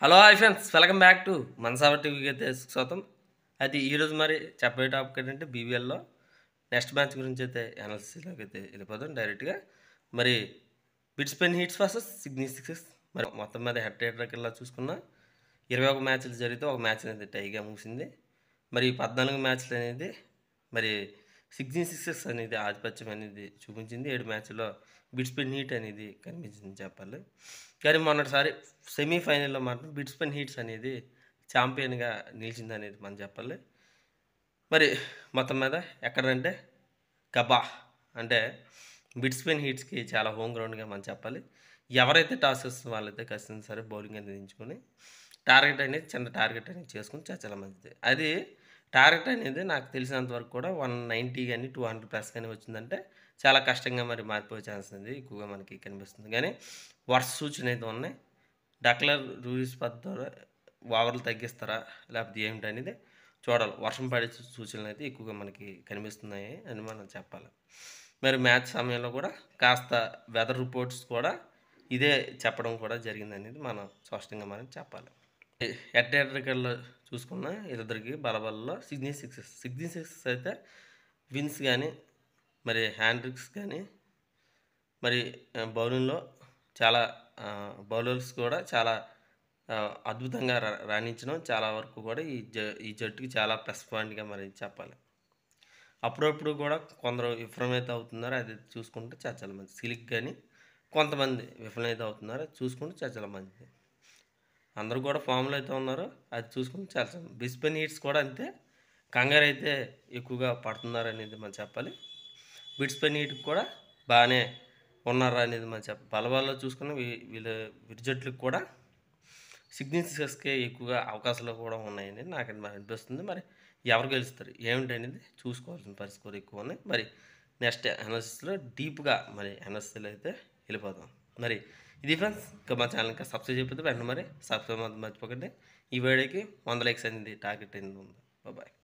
Hello hi friends, welcome back to మనసావ టీవీకి అయితే స్వాగతం. అయితే ఈరోజు మరి చెప్పే టాపిక్ ఏంటంటే బీబీఎల్లో నెక్స్ట్ మ్యాచ్ గురించి అయితే అనాలిసిస్లోకి అయితే వెళ్ళిపోదాం డైరెక్ట్గా. మరి బిట్స్పెన్ హీట్స్ వర్సెస్ సిడ్నీ సిక్సెస్. మరి మొత్తం మీద హెడ్ రేటర్ ఇలా చూసుకున్నా 21 మ్యాచ్లు జరిగితే ఒక మ్యాచ్ అనేది టైగా ముగిసింది. మరి 14 మ్యాచ్లు అనేది మరి సిడ్నీ సిక్సెస్ అనేది ఆధిపత్యం అనేది చూపించింది. 7 మ్యాచ్ల్లో బిట్స్పెన్ హీట్ అనేది కనిపించింది చెప్పాలి. కానీ మొన్నటిసారి సెమీఫైనల్లో మాత్రం బిట్స్పెన్ హీట్స్ అనేది ఛాంపియన్గా నిలిచింది అనేది మనం చెప్పాలి. మరి మొత్తం మీద ఎక్కడంటే గబా అంటే బిట్స్పెన్ హీట్స్కి చాలా హోమ్ గ్రౌండ్గా మనం చెప్పాలి. ఎవరైతే టాస్ చేస్తున్న వాళ్ళైతే ఖచ్చితంగా సరే బౌలింగ్ అనేది ఎంచుకొని టార్గెట్ అనేది చిన్న టార్గెట్ అనేది చేసుకుని చాలా మంచిది. అది టార్గెట్ అనేది నాకు తెలిసినంత వరకు కూడా 190 కానీ 200 ప్లస్ కానీ వచ్చిందంటే చాలా కష్టంగా మరి మారిపోయే ఛాన్స్ అనేది ఎక్కువగా మనకి కనిపిస్తుంది. కానీ వర్ష సూచన అయితే ఉన్నాయి. డక్లర్ రూల్స్ పద్ధతి ఓవర్లు తగ్గిస్తారా లేకపోతే ఏమిటి అనేది చూడాలి. వర్షం పడే సూచనలు అయితే ఎక్కువగా మనకి కనిపిస్తున్నాయి అని మనం చెప్పాలి. మరి మ్యాచ్ సమయంలో కూడా కాస్త వెదర్ రిపోర్ట్స్ కూడా ఇదే చెప్పడం కూడా జరిగిందనేది మనం స్పష్టంగా మనం చెప్పాలి. ఎట్టెట్రికల్లో చూసుకున్న ఇద్దరికి బలబలలో సిడ్నీ సిక్సెస్ అయితే విన్స్ కానీ మరి హ్యాండ్రిక్స్ కానీ మరి బౌలింగ్లో చాలా బౌలర్స్ కూడా చాలా అద్భుతంగా రాణించడం చాలా వరకు కూడా ఈ జట్టుకి చాలా ప్లస్ పాయింట్గా మరి చెప్పాలి. అప్పుడప్పుడు కూడా కొందరు విఫలమైతే అవుతున్నారు, అది చూసుకుంటే చాలా మంచిది. సిలిక్ కానీ కొంతమంది విఫలమైతే అవుతున్నారు, అది చూసుకుంటే చాలా మంచిది. అందరూ కూడా ఫామ్లో అయితే ఉన్నారు, అది చూసుకుంటే చాలా బిట్స్పెన్ హీట్స్ కూడా అంతే కంగారు అయితే ఎక్కువగా పడుతున్నారు అనేది మనం చెప్పాలి. బిట్స్పెన్ హీట్కి కూడా బాగానే ఉన్నారు అనేది మనం చెప్పాలి. బలబాల్లో చూసుకున్న వీరి జట్లకు కూడా సిడ్నీ సిక్సెస్కే ఎక్కువగా అవకాశాలు కూడా ఉన్నాయని నాకు అనిపిస్తుంది. మరి ఎవరు గెలుస్తారు ఏమిటి అనేది చూసుకోవాల్సిన పరిస్థితులు ఎక్కువ ఉన్నాయి. మరి నెక్స్ట్ అనాలిసిస్లో డీప్గా మరి అనాలిసిస్లో అయితే వెళ్ళిపోదాం. మరి ఇది ఫ్రెండ్స్, ఇంకా మా ఛానల్ ఇంకా సబ్స్క్రైబ్ చేయకపోతే వెంటనే మరి సబ్స్క్రైబ్ మర్చిపోకండి. ఈ వీడియోకి 100 లైక్స్ అనేది టార్గెట్ అనేది ఉంది. బాయ్.